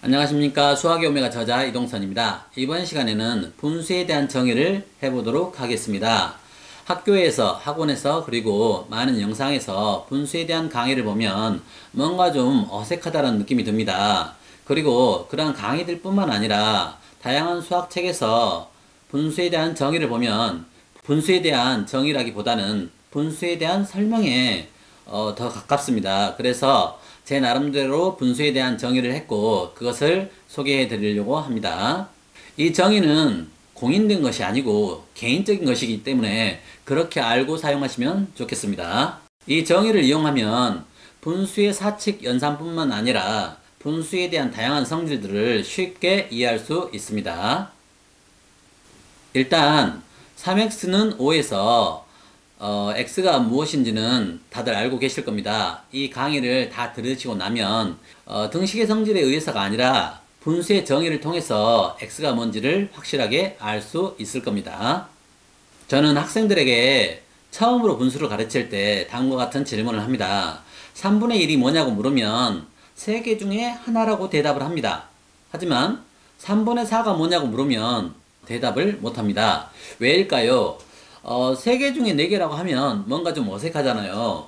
안녕하십니까. 수학의 오메가 저자 이동선입니다. 이번 시간에는 분수에 대한 정의를 해보도록 하겠습니다. 학교에서, 학원에서, 그리고 많은 영상에서 분수에 대한 강의를 보면 뭔가 좀 어색하다는 느낌이 듭니다. 그리고 그런 강의들 뿐만 아니라 다양한 수학책에서 분수에 대한 정의를 보면 분수에 대한 정의라기보다는 분수에 대한 설명에 더 가깝습니다. 그래서 제 나름대로 분수에 대한 정의를 했고 그것을 소개해 드리려고 합니다. 이 정의는 공인된 것이 아니고 개인적인 것이기 때문에 그렇게 알고 사용하시면 좋겠습니다. 이 정의를 이용하면 분수의 사칙 연산뿐만 아니라 분수에 대한 다양한 성질들을 쉽게 이해할 수 있습니다. 일단 3x는 5에서 x가 무엇인지는 다들 알고 계실 겁니다. 이 강의를 다 들으시고 나면 등식의 성질에 의해서가 아니라 분수의 정의를 통해서 x가 뭔지를 확실하게 알 수 있을 겁니다. 저는 학생들에게 처음으로 분수를 가르칠 때 다음과 같은 질문을 합니다. 3분의 1이 뭐냐고 물으면 3개 중에 하나라고 대답을 합니다. 하지만 3분의 4가 뭐냐고 물으면 대답을 못합니다. 왜일까요? 3개 중에 4개라고 하면 뭔가 좀 어색하잖아요.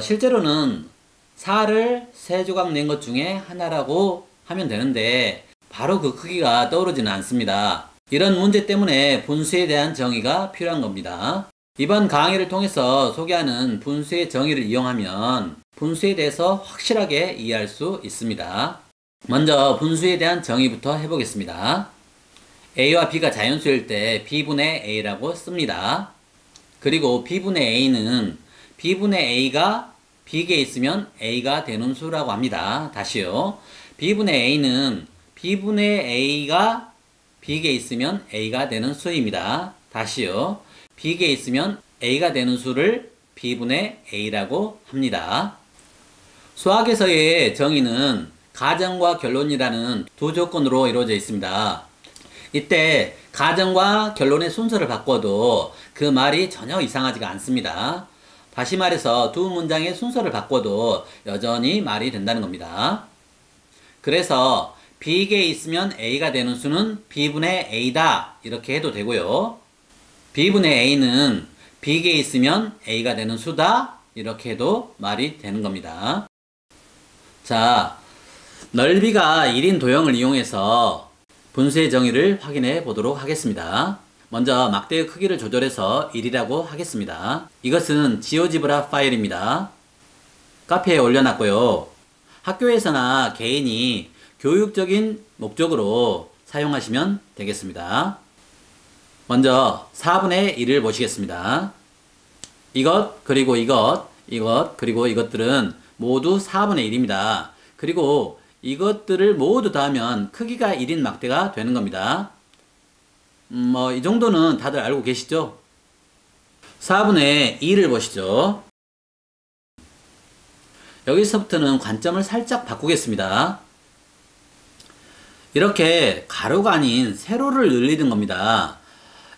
실제로는 4를 3조각 낸 것 중에 하나라고 하면 되는데 바로 그 크기가 떠오르지는 않습니다. 이런 문제 때문에 분수에 대한 정의가 필요한 겁니다. 이번 강의를 통해서 소개하는 분수의 정의를 이용하면 분수에 대해서 확실하게 이해할 수 있습니다. 먼저 분수에 대한 정의부터 해보겠습니다. a와 b가 자연수일 때 b분의 a라고 씁니다. 그리고 b분의 a는 b분의 a가 b개에 있으면 a가 되는 수라고 합니다. 다시요. b분의 a는 b분의 a가 b개에 있으면 a가 되는 수입니다. 다시요. b개에 있으면 a가 되는 수를 b분의 a라고 합니다. 수학에서의 정의는 가정과 결론이라는 두 조건으로 이루어져 있습니다. 이때 가정과 결론의 순서를 바꿔도 그 말이 전혀 이상하지가 않습니다. 다시 말해서 두 문장의 순서를 바꿔도 여전히 말이 된다는 겁니다. 그래서 b개에 있으면 a가 되는 수는 b분의 a다 이렇게 해도 되고요. b분의 a는 b개에 있으면 a가 되는 수다 이렇게 해도 말이 되는 겁니다. 자, 넓이가 1인 도형을 이용해서 분수의 정의를 확인해 보도록 하겠습니다. 먼저 막대의 크기를 조절해서 1이라고 하겠습니다. 이것은 지오지브라 파일입니다. 카페에 올려놨고요. 학교에서나 개인이 교육적인 목적으로 사용하시면 되겠습니다. 먼저 4분의 1을 보시겠습니다. 이것, 그리고 이것, 그리고 이것들은 모두 4분의 1입니다. 그리고 이것들을 모두 더하면 크기가 1인 막대가 되는 겁니다. 이 정도는 다들 알고 계시죠? 4분의 2를 보시죠. 여기서부터는 관점을 살짝 바꾸겠습니다. 이렇게 가로가 아닌 세로를 늘리는 겁니다.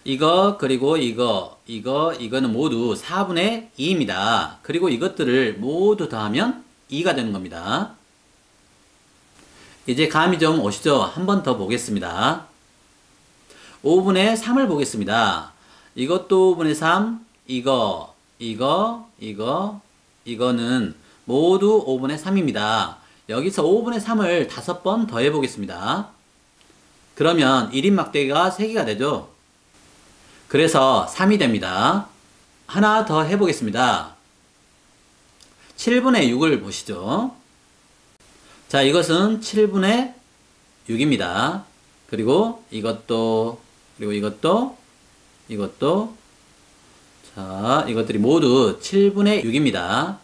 이거, 그리고 이거는 모두 4분의 2입니다. 그리고 이것들을 모두 더하면 2가 되는 겁니다. 이제 감이 좀 오시죠? 한 번 더 보겠습니다. 5분의 3을 보겠습니다. 이것도 5분의 3, 이거는 모두 5분의 3입니다. 여기서 5분의 3을 5번 더해 보겠습니다. 그러면 1인 막대기가 3개가 되죠? 그래서 3이 됩니다. 하나 더 해보겠습니다. 7분의 6을 보시죠. 자, 이것은 7분의 6입니다. 그리고 이것도, 자, 이것들이 모두 7분의 6입니다.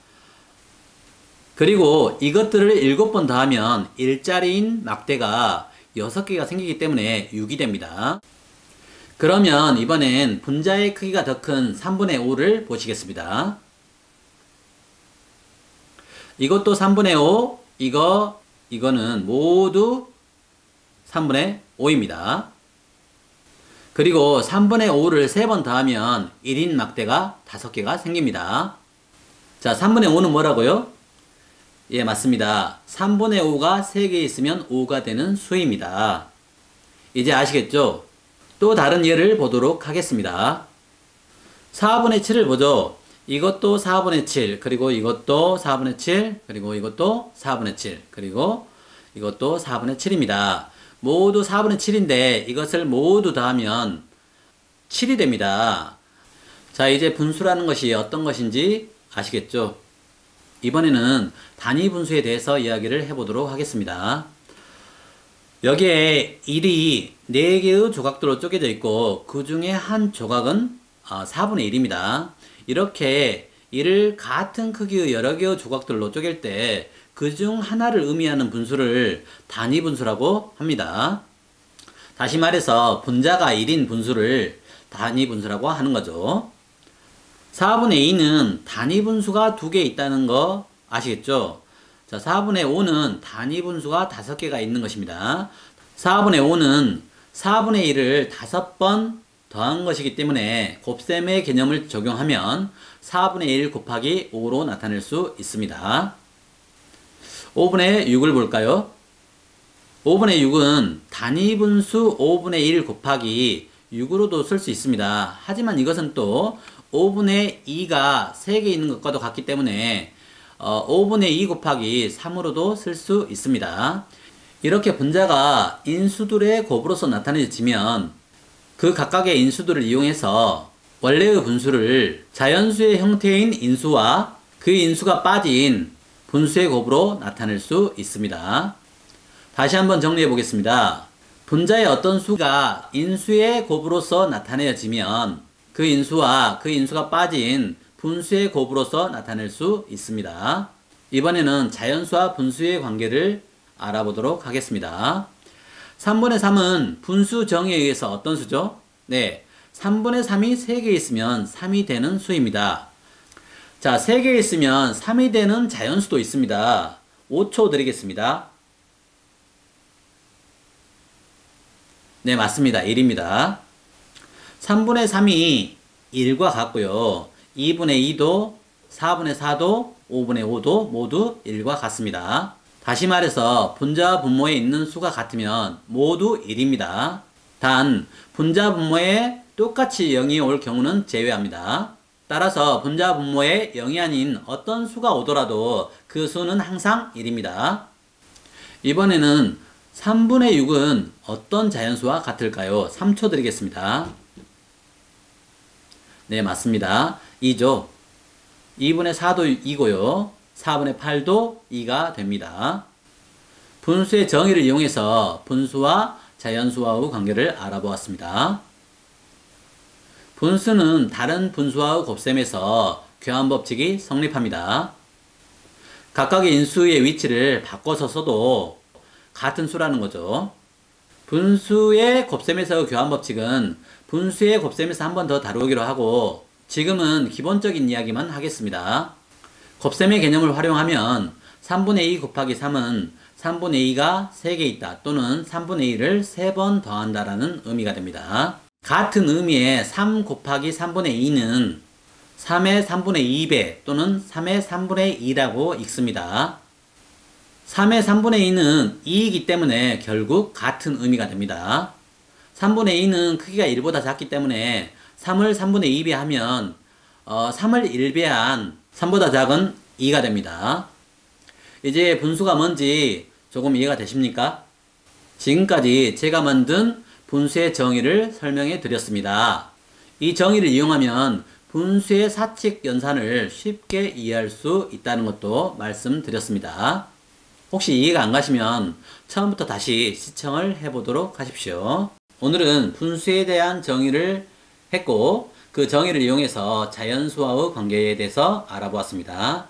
그리고 이것들을 7번 더하면 일자리인 막대가 6개가 생기기 때문에 6이 됩니다. 그러면 이번엔 분자의 크기가 더 큰 3분의 5를 보시겠습니다. 이것도 3분의 5, 이거는 모두 3분의 5입니다. 그리고 3분의 5를 3번 더하면 1인 막대가 5개가 생깁니다. 자, 3분의 5는 뭐라고요? 예, 맞습니다. 3분의 5가 3개 있으면 5가 되는 수입니다. 이제 아시겠죠? 또 다른 예를 보도록 하겠습니다. 4분의 7을 보죠. 이것도 4분의 7, 그리고 이것도 4분의 7, 그리고 이것도 4분의 7, 그리고 이것도 4분의 7입니다. 모두 4분의 7인데 이것을 모두 더하면 7이 됩니다. 자, 이제 분수라는 것이 어떤 것인지 아시겠죠? 이번에는 단위 분수에 대해서 이야기를 해보도록 하겠습니다. 여기에 1이 4개의 조각들로 쪼개져 있고 그 중에 한 조각은 4분의 1입니다. 이렇게 1을 같은 크기의 여러 개의 조각들로 쪼갤 때 그 중 하나를 의미하는 분수를 단위 분수라고 합니다. 다시 말해서 분자가 1인 분수를 단위 분수라고 하는 거죠. 4분의 2는 단위 분수가 2개 있다는 거 아시겠죠? 자, 4분의 5는 단위 분수가 5개가 있는 것입니다. 4분의 5는 4분의 1을 5번 더한 것이기 때문에 곱셈의 개념을 적용하면 4분의 1 곱하기 5로 나타낼 수 있습니다. 5분의 6을 볼까요? 5분의 6은 단위 분수 5분의 1 곱하기 6으로도 쓸 수 있습니다. 하지만 이것은 또 5분의 2가 3개 있는 것과도 같기 때문에 5분의 2 곱하기 3으로도 쓸 수 있습니다. 이렇게 분자가 인수들의 곱으로서 나타내지면 그 각각의 인수들을 이용해서 원래의 분수를 자연수의 형태인 인수와 그 인수가 빠진 분수의 곱으로 나타낼 수 있습니다. 다시 한번 정리해 보겠습니다. 분자의 어떤 수가 인수의 곱으로서 나타내어지면 그 인수와 그 인수가 빠진 분수의 곱으로서 나타낼 수 있습니다. 이번에는 자연수와 분수의 관계를 알아보도록 하겠습니다. 3분의 3은 분수 정의에 의해서 어떤 수죠? 네, 3분의 3이 3개 있으면 3이 되는 수입니다. 자, 3개 있으면 3이 되는 자연수도 있습니다. 5초 드리겠습니다. 네, 맞습니다. 1입니다. 3분의 3이 1과 같고요. 2분의 2도, 4분의 4도, 5분의 5도 모두 1과 같습니다. 다시 말해서 분자와 분모에 있는 수가 같으면 모두 1입니다. 단 분자 분모에 똑같이 0이 올 경우는 제외합니다. 따라서 분자 분모에 0이 아닌 어떤 수가 오더라도 그 수는 항상 1입니다. 이번에는 3분의 6은 어떤 자연수와 같을까요? 3초 드리겠습니다. 네, 맞습니다. 2죠. 2분의 4도 2고요. 4분의 8도 2가 됩니다. 분수의 정의를 이용해서 분수와 자연수와의 관계를 알아보았습니다. 분수는 다른 분수와의 곱셈에서 교환법칙이 성립합니다. 각각의 인수의 위치를 바꿔서 써도 같은 수라는 거죠. 분수의 곱셈에서의 교환법칙은 분수의 곱셈에서 한 번 더 다루기로 하고 지금은 기본적인 이야기만 하겠습니다. 곱셈의 개념을 활용하면 3분의 2 곱하기 3은 3분의 2가 3개 있다 또는 3분의 1을 3번 더한다라는 의미가 됩니다. 같은 의미의 3 곱하기 3분의 2는 3의 3분의 2배 또는 3의 3분의 2라고 읽습니다. 3의 3분의 2는 2이기 때문에 결국 같은 의미가 됩니다. 3분의 2는 크기가 1보다 작기 때문에 3을 3분의 2배 하면 3을 1배한 3보다 작은 2가 됩니다. 이제 분수가 뭔지 조금 이해가 되십니까? 지금까지 제가 만든 분수의 정의를 설명해 드렸습니다. 이 정의를 이용하면 분수의 사칙 연산을 쉽게 이해할 수 있다는 것도 말씀드렸습니다. 혹시 이해가 안 가시면 처음부터 다시 시청을 해보도록 하십시오. 오늘은 분수에 대한 정의를 했고 그 정의를 이용해서 자연수와의 관계에 대해서 알아보았습니다.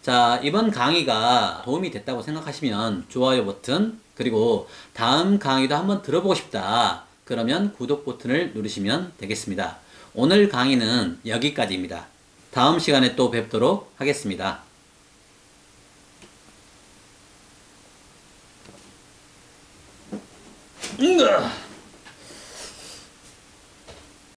자, 이번 강의가 도움이 됐다고 생각하시면 좋아요 버튼 그리고 다음 강의도 한번 들어보고 싶다 그러면 구독 버튼을 누르시면 되겠습니다. 오늘 강의는 여기까지입니다. 다음 시간에 또 뵙도록 하겠습니다. 으아!